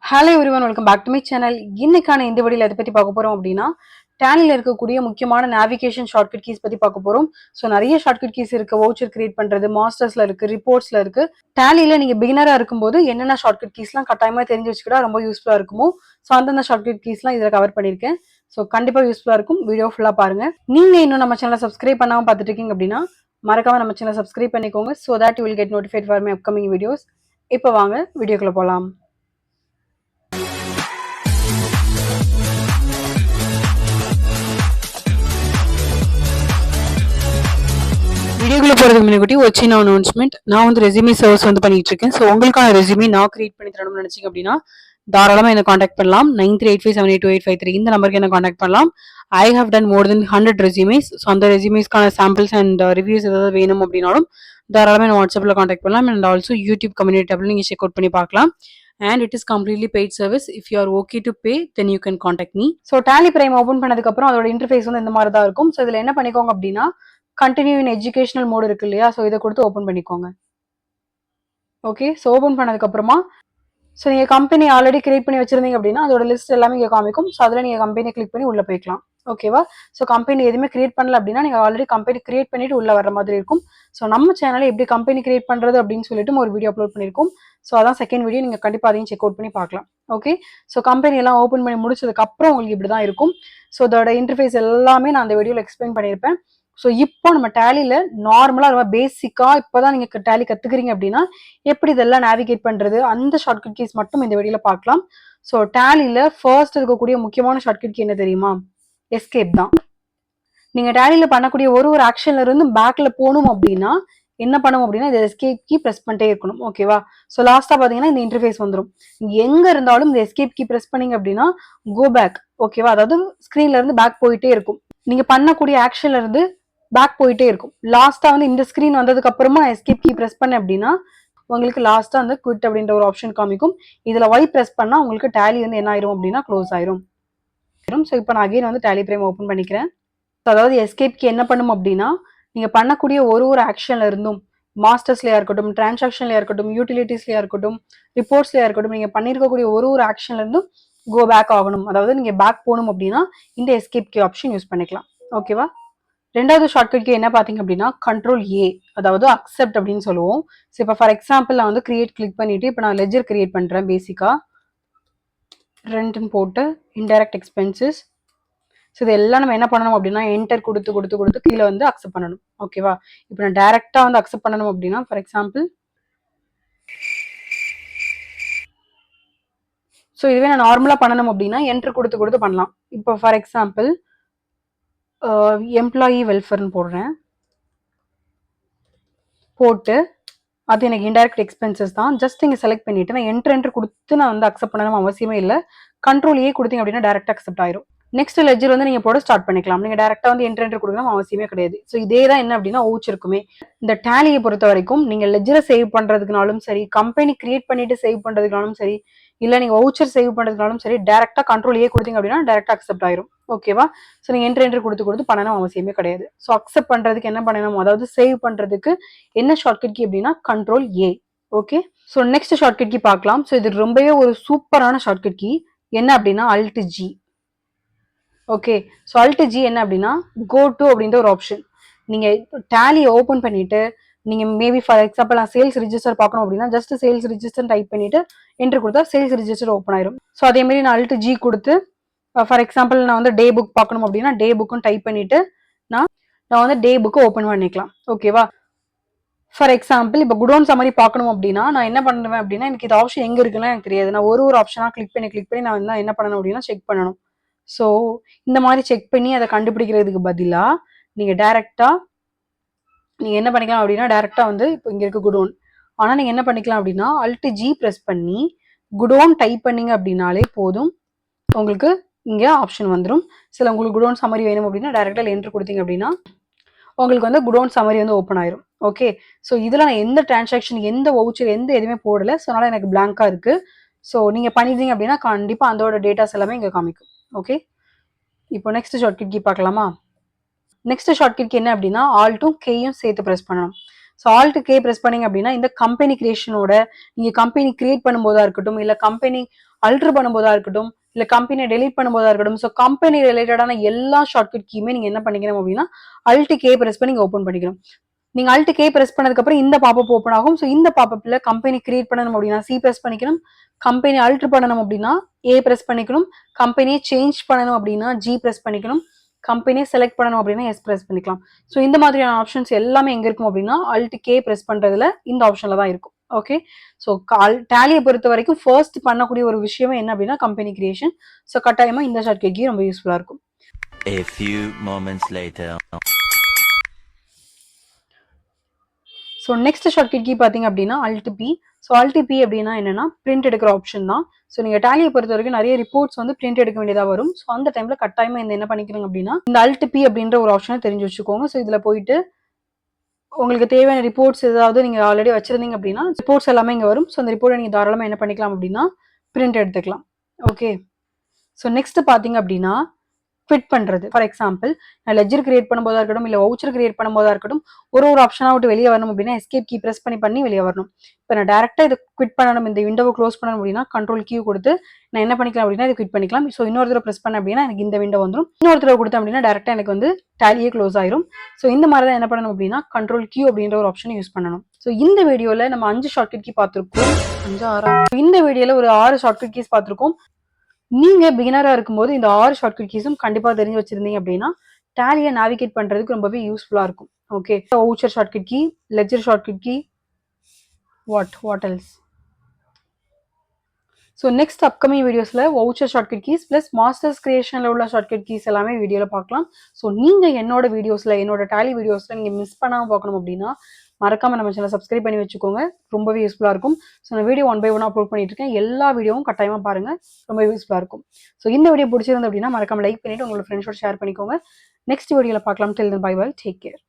Hello everyone, welcome back to my channel. இன்னைக்கான இந்த வீடியோல எதை பத்தி பார்க்க போறோம் அப்படின்னா, டேலில இருக்கக்கூடிய முக்கியமான நேவிகேஷன் ஷார்ட்கட் கீஸ் பத்தி பார்க்க போறோம். ஸோ நிறைய ஷார்ட்கட் கீஸ் இருக்கு. வவுச்சர் கிரியேட் பண்றது, மாஸ்டர்ஸ்ல இருக்கு, ரிப்போர்ட்ஸ்ல இருக்கு. டேலில நீங்க பிகினரா இருக்கும்போது என்னென்ன ஷார்ட்கட் கீஸ்லாம் கட்டாயமா தெரிஞ்சு வச்சுக்கிட்டா ரொம்ப யூஸ்ஃபுல்லா இருக்குமோ, ஸோ அந்தந்த ஷார்ட்கட் கீஸ்லாம் இதில் கவர் பண்ணியிருக்கேன். ஸோ கண்டிப்பா யூஸ்ஃபுல்லா இருக்கும். வீடியோ ஃபுல்லா பாருங்க. நீங்க இன்னும் நம்ம சேனலை சப்ஸ்கிரைப் பண்ணாம பார்த்துட்டு இருக்கீங்க அப்படின்னா மறக்காம நம்ம சேனலை சப்ஸ்கிரைப் பண்ணிக்கோங்க. So that you will get notified for my upcoming videos. இப்போ வாங்க வீடியோக்குள்ள போகலாம். வீடியோக்குள்ள போறதுக்கு முன்னாடி ஒரு சின்ன அனௌன்ஸ்மெண்ட். நான் வந்து ரெசியூமே சர்வீஸ் வந்து பண்ணிட்டு இருக்கேன். ஸோ உங்களுக்கான ரெசியூமே நான் கிரியேட் பண்ணி தரணும்னு நினைச்சீங்க அப்படின்னா தாராளமாக என்ன காண்டாக்ட் பண்ணலாம். 9385782853 இந்த நம்பருக்கு என்ன காண்டாக்ட் பண்ணலாம். I have done more than 100 resumes. So அந்த ரெசியூமேஸ்க்கான சாம்பிள்ஸ் அண்ட் ரிவ்யூஸ் ஏதாவது வேணும் அப்படின்னாலும் தாராளமாக என்ன வாட்ஸ்அப்பில் காண்டாக்ட் பண்ணலாம். அண்ட் ஆல்சோ யூடியூப் கம்யூனிட்டி டேப்ல நீங்கள் செக் அவுட் பண்ணி பார்க்கலாம். And it is completely paid service. If you are okay to pay, then you can contact me. So Tally Prime open பண்ணதுக்கு அப்புறம் அதோட இன்டர்ஃபேஸ் வந்து இந்த மாதிரி தான் இருக்கும். ஸோ இதில் என்ன பண்ணிக்கோங்க அப்படின்னா கண்டினியூ இன் எஜுகேஷனல் மோடு இருக்கு இல்லையா, ஸோ இதை கொடுத்து ஓப்பன் பண்ணிக்கோங்க. ஓகே, ஸோ ஓப்பன் பண்ணதுக்கு அப்புறமா ஸோ நீங்கள் கம்பெனி ஆல்ரெடி கிரியேட் பண்ணி வச்சிருந்தீங்க அப்படின்னா அதோட லிஸ்ட் எல்லாமே இங்கே காமிக்கும். ஸோ அதில் நீங்கள் கம்பெனி கிளிக் பண்ணி உள்ளே போய்க்கலாம். ஓகேவா? ஸோ கம்பெனி எதுவுமே கிரியேட் பண்ணல அப்படின்னா நீங்கள் ஆல்ரெடி கம்பெனி கிரியேட் பண்ணிட்டு உள்ள வர மாதிரி இருக்கும். ஸோ நம்ம சேனலில் எப்படி கம்பெனி கிரியேட் பண்ணுறது அப்படின்னு சொல்லிட்டு ஒரு வீடியோ அப்லோட் பண்ணியிருக்கோம். ஸோ அதான் செகண்ட் வீடியோ. நீங்கள் கண்டிப்பாக அதையும் செக் அவுட் பண்ணி பார்க்கலாம். ஓகே, ஸோ கம்பெனி எல்லாம் ஓப்பன் பண்ணி முடிச்சதுக்கு அப்புறம் உங்களுக்கு இப்படி தான் இருக்கும். ஸோ அதோட இன்டர்ஃபேஸ் எல்லாமே நான் அந்த வீடியோவில் எக்ஸ்பிளைன் பண்ணியிருப்பேன். ஸோ இப்போ நம்ம டேலியில் நார்மலாக ரொம்ப பேசிக்காக இப்போ தான் நீங்கள் டேலி கற்றுக்குறீங்க அப்படின்னா எப்படி இதெல்லாம் நேவிகேட் பண்ணுறது அந்த ஷார்ட்கட் கீஸ் மட்டும் இந்த வீடியோவில் பார்க்கலாம். ஸோ டேலியில் ஃபர்ஸ்ட் இருக்கக்கூடிய முக்கியமான ஷார்ட்கட் கீ என்ன தெரியுமா? எஸ்கேப் தான். நீங்கள் டேலியில் பண்ணக்கூடிய ஒரு ஆக்ஷன்ல இருந்து பேக்கில் போகணும் அப்படின்னா என்ன பண்ணும் அப்படின்னா இந்த எஸ்கேப் கீ ப்ரெஸ் பண்ணிட்டே இருக்கணும். ஓகேவா? ஸோ லாஸ்ட்டாக பார்த்தீங்கன்னா இந்த இன்டர்ஃபேஸ் வந்துடும். எங்கே இருந்தாலும் இந்த எஸ்கேப் கீ ப்ரெஸ் பண்ணீங்க அப்படின்னா கோ பேக். ஓகேவா? அதாவது ஸ்க்ரீன்ல இருந்து பேக் போயிட்டே இருக்கும். நீங்கள் பண்ணக்கூடிய ஆக்ஷன்ல இருந்து பேக் போயிட்டே இருக்கும். லாஸ்டா வந்து இந்த ஸ்கிரீன் வந்ததுக்கு அப்புறமா எஸ்கேப் கீ பிரஸ் பண்ண அப்படின்னா உங்களுக்கு லாஸ்டா வந்து குவிட் அப்படின்ற ஒரு ஆப்ஷன் காமிக்கும். இதுல ஒய் பிரஸ் பண்ணா உங்களுக்கு டேலி வந்து என்ன ஆயிரும் அப்படின்னா க்ளோஸ் ஆயிரும். ஸோ இப்போ நான் அகைன் வந்து டேலி பிரைம் ஓப்பன் பண்ணிக்கிறேன். அதாவது எஸ்கேப் கீ என்ன பண்ணும் அப்படின்னா நீங்க பண்ணக்கூடிய ஒரு ஆக்ஷன்ல இருந்தும் மாஸ்டர்ஸ்லயா இருக்கட்டும், டிரான்சாக்ஷன்லயா இருக்கட்டும், யூட்டிலிட்டிஸ்லயா இருக்கட்டும், ரிப்போர்ட்ஸ்லயா இருக்கட்டும், நீங்க பண்ணிருக்கக்கூடிய ஒரு ஆக்ஷன்ல இருந்தும் கோ பேக் ஆகணும். அதாவது நீங்க பேக் போகணும் அப்படின்னா இந்த எஸ்கேப் கீ ஆப்ஷன் யூஸ் பண்ணிக்கலாம். ஓகேவா? ரெண்டாவது ஷார்ட்கட் கீ என்ன பார்த்தீங்க அப்படின்னா கண்ட்ரோல் ஏ, அதாவது அக்செப்ட் அப்படின்னு சொல்லுவோம். ஸோ இப்போ ஃபார் எக்ஸாம்பிள் நான் வந்து கிரியேட் கிளிக் பண்ணிட்டு இப்போ நான் லெஜர் கிரியேட் பண்ணுறேன். பேசிக்காக ரெண்ட்னு போட்டு இன்டைரக்ட் எக்ஸ்பென்சஸ். ஸோ இது எல்லாம் நம்ம என்ன பண்ணணும் அப்படின்னா என்டர் கொடுத்து கீழே வந்து அக்செப்ட் பண்ணணும். ஓகேவா? இப்போ நான் டைரக்டாக வந்து அக்செப்ட் பண்ணணும் அப்படின்னா ஃபார் எக்ஸாம்பிள் ஸோ இதுவே நான் நார்மலாக பண்ணணும் அப்படின்னா என்டர் கொடுத்து பண்ணலாம். இப்போ ஃபார் எக்ஸாம்பிள் எம்ப்ளாயி வெல்ஃபேர்னு போடுறேன். போட்டு அது எனக்கு இன்டைரக்ட் எக்ஸ்பென்சஸ் தான். ஜஸ்ட் இங்கே செலக்ட் பண்ணிட்டு நான் என்ட்ரு கொடுத்து நான் வந்து அக்செப்ட் பண்ணணும் அவசியமே இல்லை. கண்ட்ரோல் ஏ கொடுத்தீங்க அப்படின்னா டேரக்ட் அக்செப்ட் ஆயிரும். நெக்ஸ்ட் லெஜர் வந்து நீங்க போட ஸ்டார்ட் பண்ணிக்கலாம். நீங்க டேரக்டா வந்து என்ட்ரு கொடுக்கணும் அவசியமே கிடையாது. ஸோ இதே தான் என்ன அப்படின்னா இருக்குமே. இந்த டேலியை பொறுத்த வரைக்கும் நீங்க லெஜரை சேவ் பண்றதுக்குனாலும் சரி, கம்பெனி கிரியேட் பண்ணிட்டு சேவ் பண்றதுனாலும் சரி, இல்ல நீங்க வவுச்சர் சேவ் பண்றதுனாலும் சரி, டேரக்டா கண்ட்ரோல் ஏ கொடுத்தீங்க அப்படின்னா டேரக்டா அக்செப்ட் ஆயிரும். ஓகேவா? ஸோ நீங்க என்ட்ரு கொடுத்து பண்ணணும் அவசியமே கிடையாது. ஸோ அக்செப்ட் பண்றதுக்கு என்ன பண்ணணும், அதாவது சேவ் பண்றதுக்கு என்ன ஷார்ட்கட் கீ அப்படின்னா control A. Okay, so next shortcut key பார்க்கலாம். ஸோ இது ரொம்பவே ஒரு சூப்பரான ஷார்ட்கட் கீ. என்ன அப்படின்னா alt G. Okay, so alt G என்ன அப்படின்னா கோ டு அப்படின்ற ஒரு ஆப்ஷன். நீங்க டேலியை ஓப்பன் பண்ணிட்டு நீங்க மேபி ஃபார் எக்ஸாம்பிள் நான் சேல்ஸ் ரிஜிஸ்டர் பார்க்கணும் அப்படின்னா ஜஸ்ட் சேல்ஸ் ரிஜிஸ்டர் டைப் பண்ணிட்டு என்ட்ரு கொடுத்தா சேல்ஸ் ரிஜிஸ்டர் ஓப்பன் ஆயிரும். ஸோ அதே மாதிரி நான் அல்ட் ஜி கொடுத்து ஃபார் எக்ஸாம்பிள் நான் வந்து டே புக் பார்க்கணும் அப்படின்னா டே புக்கும் டைப் பண்ணிட்டு நான் வந்து டே புக்கு ஓப்பன் பண்ணிக்கலாம். ஓகேவா? ஃபார் எக்ஸாம்பிள் இப்போ குடோன் சம்மரி பார்க்கணும் அப்படின்னா நான் என்ன பண்ணுவேன் அப்படின்னா எனக்கு இது ஆப்ஷன் எங்க இருக்குன்னு எனக்கு தெரியாது. நான் ஒரு ஆப்ஷனா கிளிக் பண்ணி நான் வந்து என்ன பண்ணணும் அப்படின்னா செக் பண்ணணும். ஸோ இந்த மாதிரி செக் பண்ணி அதை கண்டுபிடிக்கிறதுக்கு பதிலாக நீங்கள் டைரெக்டாக நீங்கள் என்ன பண்ணிக்கலாம் அப்படின்னா டைரெக்டாக வந்து இப்போ இங்கே இருக்க குடோன், ஆனால் நீங்கள் என்ன பண்ணிக்கலாம் அப்படின்னா அல்ட் ஜி ப்ரெஸ் பண்ணி குடோன் டைப் பண்ணீங்க அப்படின்னாலே போதும், உங்களுக்கு இங்கே ஆப்ஷன் வந்துடும். சில உங்களுக்கு குடோன் சம்மரி வேணும் அப்படின்னா டைரெக்டாக என்ட்ரு கொடுத்தீங்க அப்படின்னா உங்களுக்கு வந்து குடோன் சம்மரி வந்து ஓப்பன் ஆயிரும். ஓகே, ஸோ இதில் நான் எந்த டிரான்சாக்ஷன், எந்த வவுச்சர், எந்த எதுவுமே போடலை. ஸோ அதனால் எனக்கு பிளாங்காக இருக்குது. ஸோ நீங்கள் பண்ணிட்டீங்க அப்படின்னா கண்டிப்பாக அதோட டேட்டாஸ் எல்லாமே இங்கே காமிக்கும். ஓகே, இப்போ நெக்ஸ்ட் ஷார்ட்கட் கீ பார்க்கலாமா? நெக்ஸ்ட் ஷார்ட்கட் கீ என்ன அப்படின்னா ஆல்ட்டும் கேயும் சேர்த்து ப்ரெஸ் பண்ணணும். ஸோ ஆல்ட் கே ப்ரெஸ் பண்ணீங்க அப்படின்னா இந்த கம்பெனி கிரியேஷனோட நீங்க கம்பெனி கிரியேட் பண்ணும்போதா இருக்கட்டும், இல்ல கம்பெனி அல்டர் பண்ணும்போதா இருக்கட்டும், இல்ல கம்பெனியை டெலீட் பண்ணும்போதா இருக்கட்டும், ஸோ கம்பெனி ரிலேட்டடான எல்லா ஷார்ட்கட் கீயுமே நீங்க என்ன பண்ணிக்கணும் அப்படின்னா அல்ட் கே ப்ரெஸ் பண்ணி நீங்க ஓப்பன் பண்ணிக்கணும். நீங்க அல்ட் கே ப்ரெஸ் பண்ணதுக்கு அப்புறம் இந்த பாப்பப் ஓப்பன் ஆகும். ஸோ இந்த பாப்பப்ல கம்பெனி கிரியேட் பண்ணணும் அப்படின்னா சி ப்ரெஸ் பண்ணிக்கணும், கம்பெனி அல்டர் பண்ணணும் அப்படின்னா ஏ ப்ரெஸ் பண்ணிக்கணும், கம்பெனியை சேஞ்ச் பண்ணணும் அப்படின்னா ஜி ப்ரெஸ் பண்ணிக்கணும், கம்பெனியை செலக்ட் பண்ணணும் அப்படின்னா எஸ் ப்ரெஸ் பண்ணிக்கலாம். ஸோ இந்த மாதிரியான ஆப்ஷன்ஸ் எல்லாமே எங்க இருக்கும் அப்படின்னா அல்ட் கே ப்ரெஸ் பண்றதுல இந்த ஆப்ஷன்ல தான் இருக்கும். ஓகே, ஸோ டேலியை பொறுத்த வரைக்கும் ஃபர்ஸ்ட் பண்ணக்கூடிய ஒரு விஷயமே என்ன அப்படின்னா கம்பெனி கிரியேஷன். ஸோ கட்டாயமா இந்த ஷார்ட்கட் கீ ரொம்ப யூஸ்ஃபுல்லா இருக்கும். A few moments later. So next shortcut key பார்த்தீங்க அப்படின்னா alt P. So alt P அப்படின்னா என்னன்னா பிரிண்ட் எடுக்கிற ஆப்ஷன் தான். ஸோ நீங்க டேலியை பொறுத்த வரைக்கும் நிறைய ரிப்போர்ட்ஸ் வந்து பிரிண்ட் எடுக்க வேண்டியதாக வரும். ஸோ அந்த டைம்ல கட்டாயமா இந்த என்ன பண்ணிக்கிறீங்க அப்படின்னா இந்த அல்ட் பி அப்படின்ற ஒரு ஆப்ஷனை தெரிஞ்சு வச்சுக்கோங்க. ஸோ இதுல போயிட்டு உங்களுக்கு தேவையான ரிப்போர்ட்ஸ் ஏதாவது நீங்க ஆல்ரெடி வச்சிருந்தீங்க அப்படின்னா ரிப்போர்ட்ஸ் எல்லாமே இங்க வரும். ஸோ அந்த ரிப்போர்ட்டை நீங்க தாராளமா என்ன பண்ணிக்கலாம் அப்படின்னா பிரிண்ட் எடுத்துக்கலாம். ஓகே, ஸோ நெக்ஸ்ட் பாத்தீங்க அப்படின்னா குவிட் பண்றது. ஃபார் எக்ஸாம்பிள் நான் லெஜர் கிரியேட் பண்ணும்போதா இருக்கட்டும், இல்ல வவுச்சர் கிரியேட் பண்ணும்போதா இருக்கட்டும், ஒரு ஆப்ஷனா விட்டு வெளியே வரணும் அப்படின்னா எஸ்கேப் கீ பிரஸ் பண்ணி வெளியே வரணும். இப்போ நான் டேரக்டா இதை குவிட் பண்ணணும், இந்த விண்டோவை க்ளோஸ் பண்ணணும் அப்படின்னா கண்ட்ரோல் கீ கொடுத்து நான் என்ன பண்ணிக்கலாம் அப்படின்னா இதை குவிட் பண்ணிக்கலாம். ஸோ இன்னொரு தடவை பிரஸ் பண்ண அப்படின்னா எனக்கு இந்த விண்டோ வந்துடும். இன்னொரு தடவை கொடுத்தேன் அப்படின்னா டேரக்டா எனக்கு வந்து டேலியே க்ளோஸ் ஆயிரும். ஸோ இந்த மாதிரி தான் என்ன பண்ணணும் அப்படின்னா கண்ட்ரோல் கீ அப்படின்ற ஒரு ஆப்ஷன் யூஸ் பண்ணணும். ஸோ இந்த வீடியோல நம்ம 5 ஷார்ட்கட் கீ பார்த்திருக்கோம். 5 6 இந்த வீடியோல ஒரு 6 ஷார்ட்கட் கீஸ் பார்த்திருக்கோம். நீங்க பிகினரா இருக்கும்போது இந்த 6 ஷார்ட்கட் கீஸும் கண்டிப்பா தெரிஞ்சு வச்சிருந்தீங்க அப்படின்னா டேலியை நேவிகேட் பண்றதுக்கு ரொம்பவே யூஸ்ஃபுல்லா இருக்கும். Okay, voucher shortcut key, ledger shortcut key, what else. So next upcoming வீடியோஸ்ல voucher shortcut keys plus masters கிரியேஷன்ல உள்ள ஷார்ட்கட் கீஸ் எல்லாமே வீடியோல பார்க்கலாம். ஸோ நீங்க என்னோட வீடியோஸ்ல என்னோட டேலி வீடியோஸ்ல நீங்க மிஸ் பண்ணாம பார்க்கணும் அப்படின்னா மறக்காம நம்ம சேனல் சப்ஸ்கிரைப் பண்ணி வச்சுக்கோங்க. ரொம்பவே யூஸ்ஃபுல்லா இருக்கும். ஸோ நான் வீடியோ 1 by 1 அப்லோட் பண்ணிட்டு இருக்கேன். எல்லா வீடியோவும் கட்டாயமா பாருங்க, ரொம்ப யூஸ்ஃபுல்லா இருக்கும். ஸோ இந்த வீடியோ பிடிச்சிருந்து அப்படின்னா மறக்காம லைக் பண்ணிட்டு உங்களோட ஃப்ரெண்ட்ஸோட ஷேர் பண்ணிக்கோங்க. நெக்ஸ்ட் வீடியோல பார்க்கலாம். டில் தென் பை பை, டேக் கேர்.